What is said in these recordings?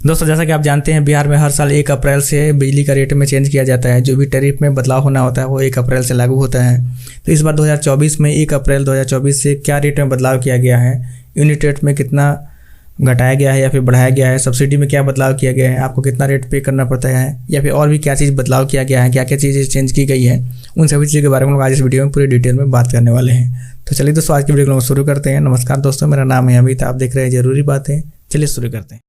दोस्तों, जैसा कि आप जानते हैं, बिहार में हर साल 1 अप्रैल से बिजली का रेट में चेंज किया जाता है। जो भी टैरिफ में बदलाव होना होता है वो 1 अप्रैल से लागू होता है। तो इस बार 2024 में 1 अप्रैल 2024 से क्या रेट में बदलाव किया गया है, यूनिट रेट में कितना घटाया गया है या फिर बढ़ाया गया है, सब्सिडी में क्या बदलाव किया गया है, आपको कितना रेट पे करना पड़ता है, या फिर और भी क्या चीज़ बदलाव किया गया है, क्या क्या चीज़ें चेंज की गई है, उन सभी चीज़ों के बारे में हम आज इस वीडियो में पूरी डिटेल में बात करने वाले हैं। तो चलिए दोस्तों, आज की वीडियो को शुरू करते हैं। नमस्कार दोस्तों, मेरा नाम है अमित, आप देख रहे हैं जरूरी बातें। चलिए शुरू करते हैं।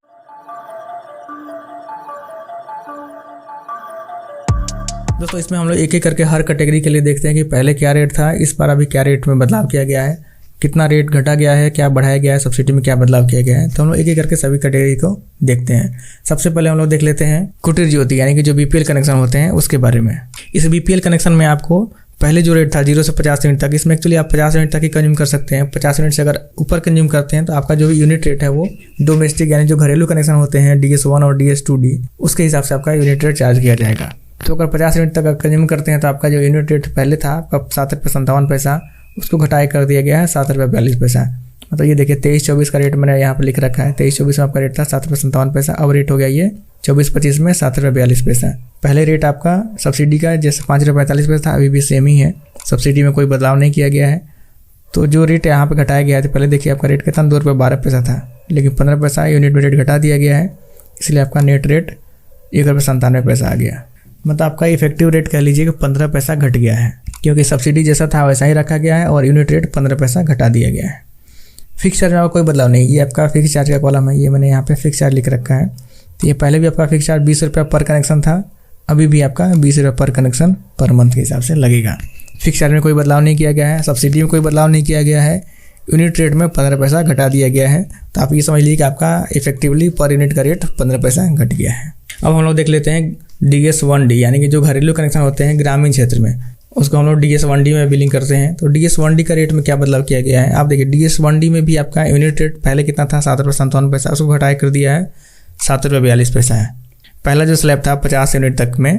दोस्तों, इसमें हम लोग एक एक करके हर कैटेगरी के लिए देखते हैं कि पहले क्या रेट था, इस बार अभी क्या रेट में बदलाव किया गया है, कितना रेट घटा गया है, क्या बढ़ाया गया है, सब्सिडी में क्या बदलाव किया गया है। तो हम लोग एक एक करके सभी कैटेगरी को देखते हैं। सबसे पहले हम लोग देख लेते हैं कुटीर ज्योति यानी कि जो बीपीएल कनेक्शन होते हैं उसके बारे में। इस बीपीएल कनेक्शन में आपको पहले जो रेट था 0 से 50 यूनिट तक, इसमें एक्चुअली आप 50 यूनिट तक ही कंज्यूम कर सकते हैं। 50 यूनिट से अगर ऊपर कंज्यूम करते हैं तो आपका जो यूनिट रेट है वो डोमेस्टिक यानी जो घरेलू कनेक्शन होते हैं DS1 और DS2D, उसके हिसाब से आपका यूनिट रेट चार्ज किया जाएगा। तो अगर 50 यूनिट तक कंज्यूम करते हैं तो आपका जो यूनिट रेट पहले था आपका 7 रुपये 57 पैसा, उसको घटाए कर दिया गया है 7 रुपये 42 पैसा। मतलब ये देखिए 23-24 का रेट मैंने यहाँ पर लिख रखा है। 23-24 में आपका रेट था 7 रुपये 57 पैसा, अब रेट हो गया ये 24-25 में 7 रुपये 42 पैसा। पहले रेट आपका सब्सिडी का जैसे 5 रुपये 45 पैसा था, अभी भी सेम ही है, सब्सिडी में कोई बदलाव नहीं किया गया है। तो जो रेट यहाँ पे घटाया गया है, तो पहले देखिए आपका रेट कितना 2 रुपये 12 पैसा था, लेकिन 15 पैसा यूनिट में रेट घटा दिया गया है, इसलिए आपका नेट रेट 1 रुपये 97 पैसा आ गया। मतलब आपका इफेक्टिव रेट कह लीजिए कि 15 पैसा घट गया है, क्योंकि सब्सिडी जैसा था वैसा ही रखा गया है और यूनिट रेट 15 पैसा घटा दिया गया है। फिक्स चार्ज में कोई बदलाव नहीं, ये आपका फिक्स चार्ज का कॉलम है, ये मैंने यहाँ पे फिक्स चार्ज लिख रखा है। तो ये पहले भी आपका फिक्स चार्ज 20 रुपये पर कनेक्शन था, अभी भी आपका 20 रुपये पर कनेक्शन पर मंथ के हिसाब से लगेगा। फिक्स चार्ज में कोई बदलाव नहीं किया गया है, सब्सिडी में कोई बदलाव नहीं किया गया है, यूनिट रेट में 15 पैसा घटा दिया गया है। तो आप ये समझ लीजिए कि आपका इफेक्टिवली पर यूनिट का रेट 15 पैसा घट गया है। अब हम लोग देख लेते हैं DS1D यानी कि जो घरेलू कनेक्शन होते हैं ग्रामीण क्षेत्र में, उसको हम लोग DS1D में बिलिंग करते हैं। तो DS1D का रेट में क्या बदलाव किया गया है, आप देखिए DS1D में भी आपका यूनिट रेट पहले कितना था 7 रुपये 57 पैसा, उसको घटाया कर दिया है 7 रुपये 42 पैसा है। पहला जो स्लैब था 50 यूनिट तक में,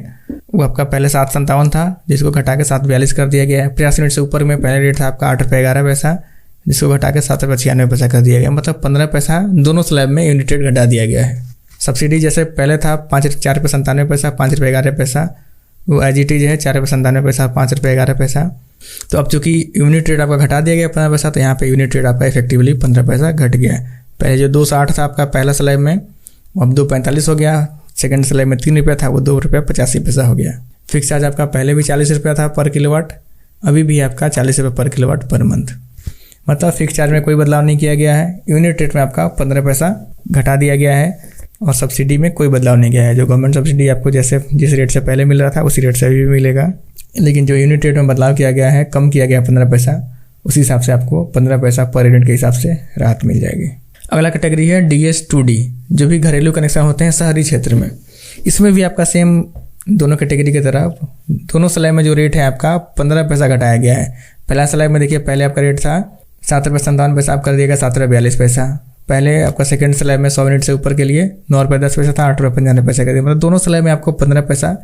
वो आपका पहले 757 था, जिसको घटा के 742 कर दिया गया है। 50 यूनिट से ऊपर में पहले रेट था आपका 8 रुपये 11 पैसा, जिसको घटा के 7 रुपये 96 पैसा कर दिया गया। मतलब 15 पैसा दोनों स्लैब में यूनिट रेट घटा दिया गया है। सब्सिडी जैसे पहले था 4 रुपये 97 पैसा, 5 रुपये 11 पैसा, वो IGT जो है 4 रुपये 97 पैसा, 5 रुपये 11 पैसा। तो अब चूँकि यूनिट रेट आपका घटा दिया गया 15 पैसा, तो यहाँ पे यूनिट रेट आपका इफेक्टिवली 15 पैसा घट गया है। पहले जो 260 था आपका पहला स्लैब में, अब 245 हो गया। सेकंड स्लैब में 3 रुपये था, वो 2 रुपये 85 पैसा हो गया। फिक्स चार्ज आपका पहले भी 40 रुपये था पर किलोवाट, अभी भी आपका 40 रुपये पर किलोवाट पर मंथ। मतलब फिक्स चार्ज में कोई बदलाव नहीं किया गया है, यूनिट रेट में आपका 15 पैसा घटा दिया गया है और सब्सिडी में कोई बदलाव नहीं किया है। जो गवर्नमेंट सब्सिडी आपको जैसे जिस रेट से पहले मिल रहा था उसी रेट से अभी भी मिलेगा, लेकिन जो यूनिट रेट में बदलाव किया गया है, कम किया गया 15 पैसा, उसी हिसाब से आपको 15 पैसा पर यूनिट के हिसाब से राहत मिल जाएगी। अगला कैटेगरी है DS2D, जो भी घरेलू कनेक्शन होते हैं शहरी क्षेत्र में। इसमें भी आपका सेम दोनों कैटेगरी की तरह दोनों स्लैब में जो रेट है आपका 15 पैसा घटाया गया है। पहला स्लैब में देखिए पहले आपका रेट था 7 रुपये 57 पैसा, आप कर दिएगा 7 रुपये 42 पैसा। पहले आपका सेकंड स्लैब में 100 यूनिट से ऊपर के लिए 9 रुपये 10 पैसा था, 8 रुपये 95 पैसा कर दिया। मतलब दोनों स्लैब में आपको 15 पैसा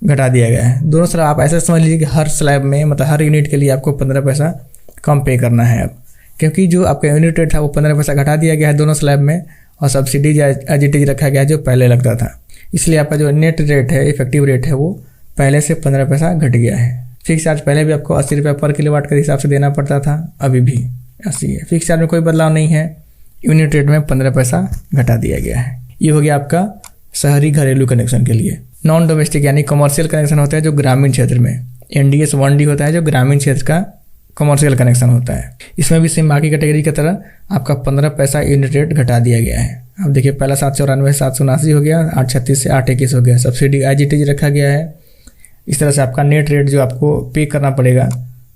घटा दिया गया है। दोनों स्लैब आप ऐसे समझ लीजिए कि हर स्लैब में मतलब हर यूनिट के लिए आपको 15 पैसा कम पे करना है अब, क्योंकि जो आपका यूनिट रेट था वो 15 पैसा घटा दिया गया है दोनों स्लैब में, और सब्सिडी IGT रखा गया है जो पहले लगता था। इसलिए आपका जो नेट रेट है, इफेक्टिव रेट है, वो पहले से 15 पैसा घट गया है। फिक्स चार्ज पहले भी आपको 80 रुपये पर किलोवाट के हिसाब से देना पड़ता था, अभी भी 80 है। फिक्स चार्ज में कोई बदलाव नहीं है, यूनिट रेट में 15 पैसा घटा दिया गया है। ये हो गया आपका शहरी घरेलू कनेक्शन के लिए। नॉन डोमेस्टिक यानी कमर्शियल कनेक्शन होता है जो ग्रामीण क्षेत्र में, NDS1D होता है जो ग्रामीण क्षेत्र का कमर्शियल कनेक्शन होता है। इसमें भी सेम बाकी कैटेगरी की तरह आपका 15 पैसा यूनिट रेट घटा दिया गया है। अब देखिए पहला 794 779 हो गया, 836 से 821 हो गया, सब्सिडी IGT रखा गया है। इस तरह से आपका नेट रेट जो आपको पे करना पड़ेगा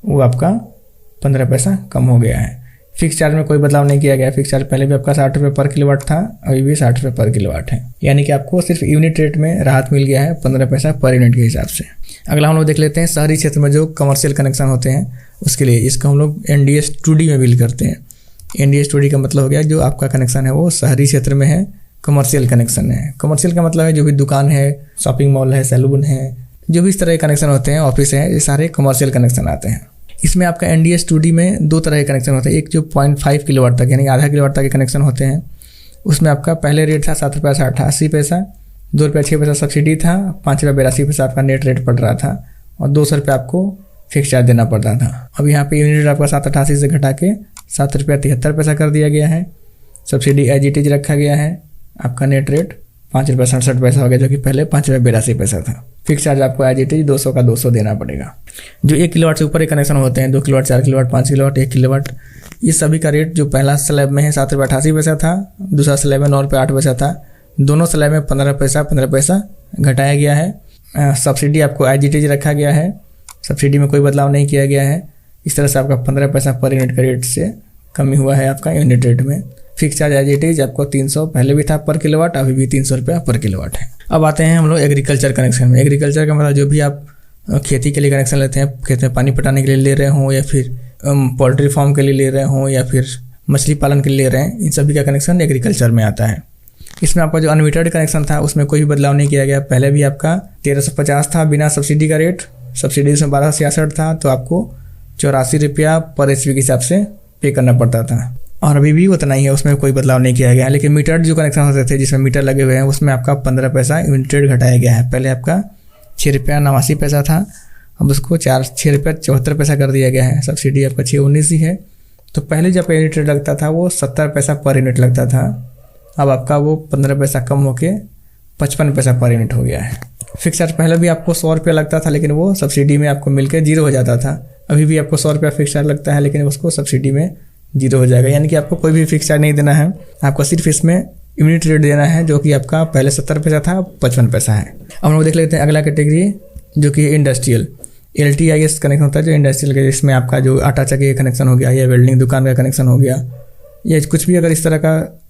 वो आपका 15 पैसा कम हो गया है। फिक्स चार्ज में कोई बदलाव नहीं किया गया। फिक्स चार्ज पहले भी आपका 60 रुपये पर किलोवाट था, अभी भी 60 रुपये पर किलोवाट है, यानी कि आपको सिर्फ यूनिट रेट में राहत मिल गया है 15 पैसा पर यूनिट के हिसाब से। अगला हम लोग देख लेते हैं शहरी क्षेत्र में जो कमर्शियल कनेक्शन होते हैं उसके लिए। इसको हम लोग NDS2D में बिल करते हैं। NDS2D का मतलब हो गया जो आपका कनेक्शन है वो शहरी क्षेत्र में है, कमर्शियल कनेक्शन है। कमर्शियल का मतलब है जो भी दुकान है, शॉपिंग मॉल है, सैलून है, जो भी इस तरह के कनेक्शन होते हैं, ऑफिस है, ये सारे कमर्शियल कनेक्शन आते हैं। इसमें आपका NDS2D में दो तरह के कनेक्शन होते हैं। एक जो 0.5 किलोवाट तक यानी आधा किलोवाट तक के कनेक्शन होते हैं, उसमें आपका पहले रेट था 7 रुपया 88 पैसा, 2 रुपया 6 पैसा सब्सिडी था, 5 रुपया 82 पैसा आपका नेट रेट पड़ रहा था और 200 रुपया आपको फिक्स चार्ज देना पड़ता था। अब यहाँ पे यूनिट रेट आपका 7.88 से घटा के 7 रुपया 73 पैसा कर दिया गया है। सब्सिडी एज इट इज रखा गया है। आपका नेट रेट 5 रुपया 67 पैसा हो गया, जो कि पहले 5 रुपया 82 पैसा था। फिक्स चार्ज आपको एज इट इज 200 का 200 देना पड़ेगा। जो 1 किलोवाट से ऊपर के कनेक्शन होते हैं, 2 किलोवाट 4 किलोवाट 5 किलोवाट 1 किलोवाट, ये सभी का रेट जो पहला स्लैब में है 7 रुपया 88 पैसा था, दूसरा स्लैब में 9 रुपया 8 पैसा था। दोनों स्लैब में 15 पैसा घटाया गया है। सब्सिडी आपको एज इट इज रखा गया है, सब्सिडी में कोई बदलाव नहीं किया गया है। इस तरह से आपका 15 पैसा पर यूनिट का रेट से कमी हुआ है आपका यूनिट रेट में। Fix charge as it is आपको 300 पहले भी था पर किलोवाट, अभी भी 300 रुपया पर किलोवाट है। अब आते हैं हम लोग एग्रीकल्चर कनेक्शन में। एग्रीकल्चर का मतलब जो भी आप खेती के लिए कनेक्शन लेते हैं, खेत में पानी पटाने के लिए ले रहे हों या फिर पोल्ट्री फार्म के लिए ले रहे हों या फिर मछली पालन के लिए ले रहे हैं, इन सभी का कनेक्शन एग्रीकल्चर में आता है। इसमें आपका जो अनमीटर्ड कनेक्शन था उसमें कोई भी बदलाव नहीं किया गया। पहले भी आपका 1350 था बिना सब्सिडी का रेट, सब्सिडी उसमें 1266 था, तो आपको 84 रुपया पर एचपी के हिसाब से पे करना पड़ता था और अभी भी उतना ही है, उसमें कोई बदलाव नहीं किया गया। लेकिन मीटर्ड जो कनेक्शन होते थे जिसमें मीटर लगे हुए हैं उसमें आपका 15 पैसा यूनिट रेट घटाया गया है। पहले आपका 6 रुपया 89 पैसा था, अब उसको 6 रुपया 74 पैसा कर दिया गया है। सब्सिडी आपका 619 ही है। तो पहले जब यूनिट रेट लगता था वो 70 पैसा पर यूनिट लगता था, अब आपका वो 15 पैसा कम होके 55 पैसा पर यूनिट हो गया है। फिक्स चार्ज पहले भी आपको 100 रुपया लगता था, लेकिन वो सब्सिडी में आपको मिलकर 0 हो जाता था। अभी भी आपको 100 रुपया फिक्स चार्ज लगता है, लेकिन उसको सब्सिडी में 0 हो जाएगा। यानी कि आपको कोई भी फिक्स चार्ज नहीं देना है, आपको सिर्फ इसमें यूनिट रेट देना है, जो कि आपका पहले 70 पैसा था, 55 पैसा है। अब हम लोग देख लेते हैं अगला कैटेगरी जो कि इंडस्ट्रियल LTIS कनेक्शन होता है। जो इंडस्ट्रियल के इसमें आपका जो आटा चक्की का कनेक्शन हो गया या वेल्डिंग दुकान का कनेक्शन हो गया या कुछ भी अगर इस तरह का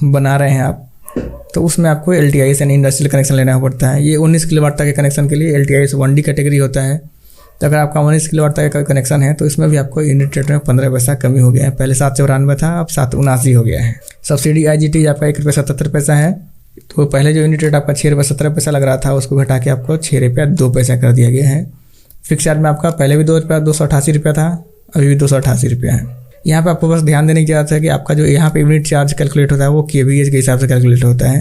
बना रहे हैं आप, तो उसमें आपको LTIS यानी इंडस्ट्रियल कनेक्शन लेना पड़ता है। ये 19 किलोवाट तक के कनेक्शन के लिए LTIS 1D कैटेगरी होता है। तो अगर आपका 19 किलोवाट तक का कनेक्शन है तो इसमें भी आपको यूनिट रेट में 15 पैसा कमी हो गया है। पहले 794 था, अब 779 हो गया है। सब्सिडी IGT आपका 1 रुपया 77 पैसा है। तो पहले जो यूनिट रेट आपका 6 रुपया 17 पैसा लग रहा था, उसको घटा के आपको 6 रुपया 2 पैसा कर दिया गया है। फिक्स चार्ज में आपका पहले भी 2 रुपया 288 रुपया था, अभी भी 288 रुपया है। यहाँ पे आपको बस ध्यान देने की जरूरत है कि आपका जो यहाँ पे यूनिट चार्ज कैलकुलेट होता है वो kVH के हिसाब से कैलकुलेट होता है,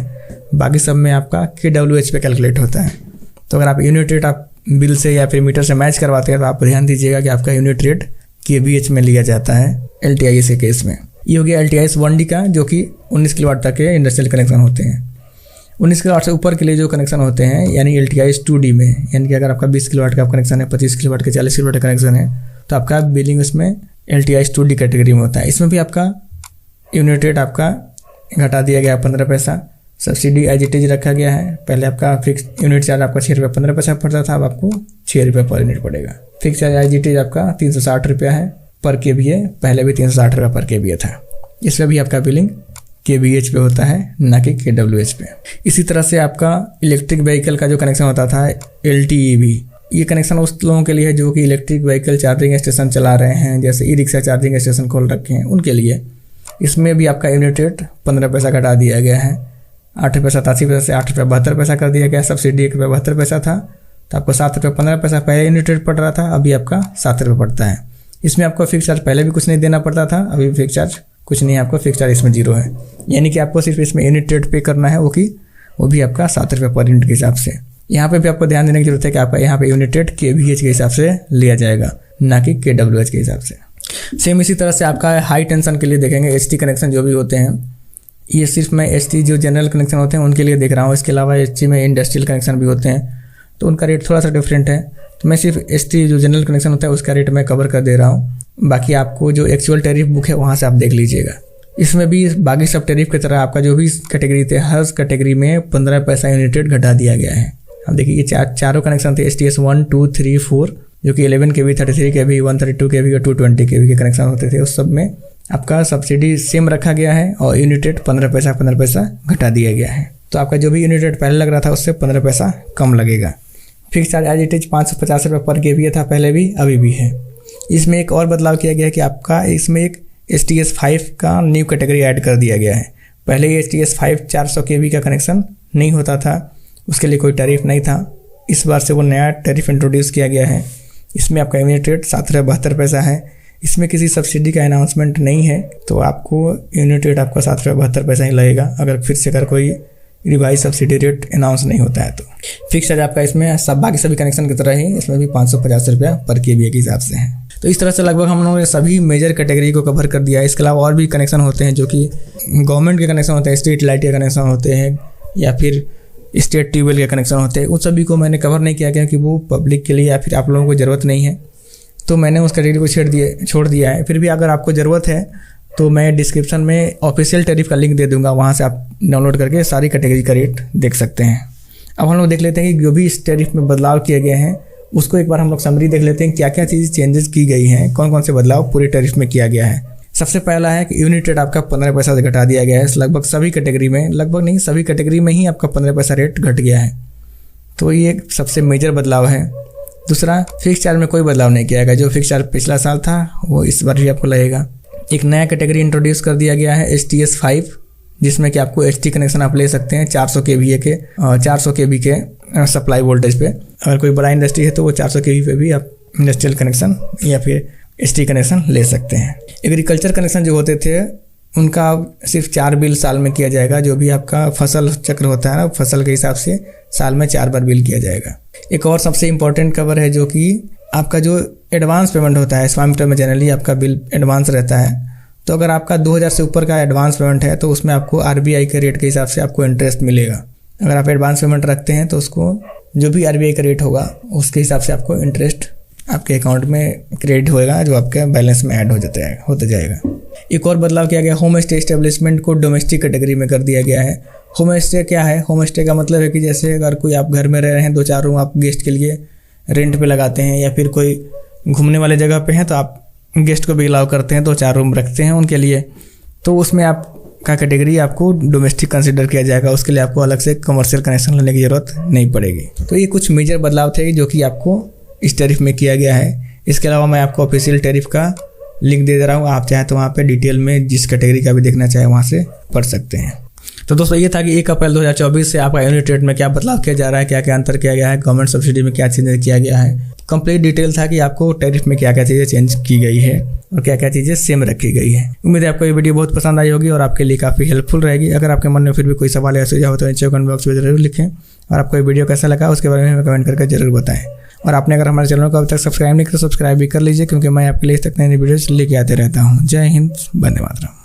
बाकी सब में आपका kWh पे कैलकुलेट होता है। तो अगर आप यूनिट रेट आप बिल से या फिर मीटर से मैच करवाते हैं तो आप ध्यान दीजिएगा कि आपका यूनिट रेट kVH में लिया जाता है LTIS के केस में। ये हो गया LTIS 1D का, जो कि 19 किलोवाट तक के इंडस्ट्रियल कनेक्शन होते हैं। 19 किलोवाट से ऊपर के लिए जो कनेक्शन होते हैं यानी LTIS 2D में, यानी कि अगर आपका 20 किलोवाट का कनेक्शन है, 25 किलोवाट के 40 किलोवाट का कनेक्शन है, तो आपका बिलिंग उसमें LTIS 2D कैटेगरी में होता है। इसमें भी आपका यूनिट रेट आपका घटा दिया गया 15 पैसा। सब्सिडी IGT रखा गया है। पहले आपका फिक्स यूनिट चार्ज आपका 6 रुपया 15 पैसा पड़ता था, अब आपको 6 रुपया पर यूनिट पड़ेगा। फिक्स चार्ज IGT आपका 360 रुपया है पर kVA, पहले भी 360 रुपया पर kVA था। इसमें भी आपका बिलिंग kVH पे होता है, ना कि kWh पे। इसी तरह से आपका इलेक्ट्रिक व्हीकल का जो कनेक्शन होता था LTEV, ये कनेक्शन उस लोगों के लिए है जो कि इलेक्ट्रिक व्हीकल चार्जिंग स्टेशन चला रहे हैं, जैसे ई-रिक्शा चार्जिंग स्टेशन खोल रखे हैं उनके लिए। इसमें भी आपका यूनिट रेट 15 पैसा घटा दिया गया है। 8 रुपया 87 पैसा से 8 रुपया 72 पैसा कर दिया गया। सब्सिडी 1 रुपया 72 पैसा था, तो आपको 7 रुपया 15 पैसा पहले यूनिट रेट पड़ रहा था, अभी आपका 7 रुपये पड़ता है। इसमें आपको फिक्स चार्ज पहले भी कुछ नहीं देना पड़ता था, अभी फिक्स चार्ज कुछ नहीं है, आपको फिक्स चार्ज इसमें 0 है। यानी कि आपको सिर्फ इसमें यूनिट रेट पे करना है, वो भी आपका 7 रुपये पर यूनिट के हिसाब से। यहाँ पे भी आपको ध्यान देने की जरूरत है कि आपका यहाँ पे यूनिट रेट kVH के हिसाब से लिया जाएगा, ना कि kWh के हिसाब से। सेम इसी तरह से आपका हाई टेंशन के लिए देखेंगे HT कनेक्शन जो भी होते हैं, ये सिर्फ मैं HT जो जनरल कनेक्शन होते हैं उनके लिए देख रहा हूँ। इसके अलावा HT में इंडस्ट्रियल कनेक्शन भी होते हैं, तो उनका रेट थोड़ा सा डिफरेंट है। तो मैं सिर्फ HT जो जनरल कनेक्शन होता है उसका रेट मैं कवर कर दे रहा हूँ। बाकी आपको जो एक्चुअल टैरिफ बुक है वहाँ से आप देख लीजिएगा। इसमें भी बाकी सब टैरिफ की तरह आपका जो भी कैटेगरी थे, हर कैटेगरी में 15 पैसा यूनिट रेट घटा दिया गया है। अब देखिए ये चारों कनेक्शन थे STS 1, 2, 3, 4, जो कि 11 kV, 33 kV, 132 kV और 220 kV के कनेक्शन होते थे। उस सब में आपका सब्सिडी सेम रखा गया है और यूनिट रेट 15 पैसा घटा दिया गया है। तो आपका जो भी यूनिट रेट पहले लग रहा था उससे 15 पैसा कम लगेगा। फिक्स चार्ज IGT 550 रुपये पर kVA था पहले भी, अभी भी है। इसमें एक और बदलाव किया गया है कि आपका इसमें एक STS 5 का न्यू कैटेगरी ऐड कर दिया गया है। पहले ये STS 5 400 kV का कनेक्शन नहीं होता था, उसके लिए कोई टैरिफ नहीं था। इस बार से वो नया टैरिफ इंट्रोड्यूस किया गया है। इसमें आपका यूनिट रेट 7 रुपया 72 पैसा है। इसमें किसी सब्सिडी का अनाउंसमेंट नहीं है, तो आपको यूनिट रेट आपका 7.72 ही लगेगा अगर फिर से अगर कोई रिवाइज सब्सिडी रेट अनाउंस नहीं होता है। तो फिक्स चार्ज आपका इसमें सब बाकी सभी कनेक्शन की तरह ही इसमें भी 550 रुपया पर केवीए के हिसाब से है। तो इस तरह से लगभग हम लोगों ने सभी मेजर कैटेगरी को कवर कर दिया है। इसके अलावा और भी कनेक्शन होते हैं जो कि गवर्नमेंट के कनेक्शन होते हैं, स्ट्रीट लाइट के कनेक्शन होते हैं या फिर स्टेट ट्यूबवेल के कनेक्शन होते हैं। उन सभी को मैंने कवर नहीं किया क्योंकि वो पब्लिक के लिए या फिर आप लोगों को ज़रूरत नहीं है, तो मैंने उस कैटेगरी को छोड़ दिया है। फिर भी अगर आपको ज़रूरत है तो मैं डिस्क्रिप्शन में ऑफिशियल टैरिफ का लिंक दे दूंगा, वहाँ से आप डाउनलोड करके सारी कैटेगरी का रेट देख सकते हैं। अब हम लोग देख लेते हैं कि जो भी इस टैरिफ में बदलाव किए गए हैं उसको एक बार हम लोग समरी देख लेते हैं, क्या क्या चीज़ चेंजेस की गई हैं, कौन कौन से बदलाव पूरे टैरिफ में किया गया है। सबसे पहला है कि यूनिट रेट आपका 15 पैसा से घटा दिया गया है। लगभग सभी कैटेगरी में, लगभग नहीं सभी कैटेगरी में ही आपका 15 पैसा रेट घट गया है, तो ये सबसे मेजर बदलाव है। दूसरा, फिक्स चार्ज में कोई बदलाव नहीं किया गया। जो फिक्स चार्ज पिछला साल था वो इस बार भी आपको लगेगा। एक नया कैटेगरी इंट्रोड्यूस कर दिया गया है STS 5, जिसमें कि आपको HT कनेक्शन आप ले सकते हैं 400 kVA के 400 kV के सप्लाई वोल्टेज पे। अगर कोई बड़ा इंडस्ट्री है तो वो 400 kV पे भी आप इंडस्ट्रियल कनेक्शन या फिर HT कनेक्शन ले सकते हैं। एग्रीकल्चर कनेक्शन जो होते थे उनका सिर्फ 4 बिल साल में किया जाएगा। जो भी आपका फसल चक्र होता है ना, फसल के हिसाब से साल में 4 बार बिल किया जाएगा। एक और सबसे इम्पोर्टेंट खबर है जो कि आपका जो एडवांस पेमेंट होता है, स्वामित्व में जनरली आपका बिल एडवांस रहता है, तो अगर आपका 2000 से ऊपर का एडवांस पेमेंट है तो उसमें आपको RBI के रेट के हिसाब से आपको इंटरेस्ट मिलेगा। अगर आप एडवांस पेमेंट रखते हैं तो उसको जो भी RBI का रेट होगा उसके हिसाब से आपको इंटरेस्ट आपके अकाउंट में क्रेडिट होएगा, जो आपके बैलेंस में ऐड होता जाएगा। एक और बदलाव किया गया, होम स्टे एस्टेब्लिशमेंट को डोमेस्टिक कैटेगरी में कर दिया गया है। होम स्टे क्या है? होम स्टे का मतलब है कि जैसे अगर कोई आप घर में रह रहे हैं, 2-4 रूम आप गेस्ट के लिए रेंट पे लगाते हैं, या फिर कोई घूमने वाले जगह पे हैं तो आप गेस्ट को भी अलाउ करते हैं, 2-4 रूम रखते हैं उनके लिए, तो उसमें आपका कैटेगरी आपको डोमेस्टिक कंसिडर किया जाएगा। उसके लिए आपको अलग से कमर्शियल कनेक्शन लेने की ज़रूरत नहीं पड़ेगी। तो ये कुछ मेजर बदलाव थे जो कि आपको इस टैरिफ में किया गया है। इसके अलावा मैं आपको ऑफिशियल टैरिफ का लिंक दे रहा हूँ, आप चाहे तो वहाँ पे डिटेल में जिस कैटेगरी का भी देखना चाहे वहाँ से पढ़ सकते हैं। तो दोस्तों ये था कि 1 अप्रैल 2024 से आपका यूनिट रेट में क्या बदलाव किया जा रहा है, क्या क्या अंतर किया गया है, गवर्नमेंट सब्सिडी में क्या चेंज किया गया है। कंप्लीट डिटेल था कि आपको टैरिफ में क्या क्या चीज़ें चेंज की गई है और क्या क्या चीज़ें सेम रखी गई है। उम्मीद है आपको ये वीडियो बहुत पसंद आई होगी और आपके लिए काफ़ी हेल्पफुल रहेगी। अगर आपके मन में फिर भी कोई सवाल या सुझाव हो तो नीचे कमेंट बॉक्स में जरूर लिखें, और आपको ये वीडियो कैसा लगा उसके बारे में हमें कमेंट करके जरूर बताएं। और आपने अगर हमारे चैनल को अब तक सब्सक्राइब नहीं किया तो सब्सक्राइब भी कर लीजिए, क्योंकि मैं आपके लिए इस तक नई वीडियोज लेके आते रहता हूँ। जय हिंद, वंदे मातरम।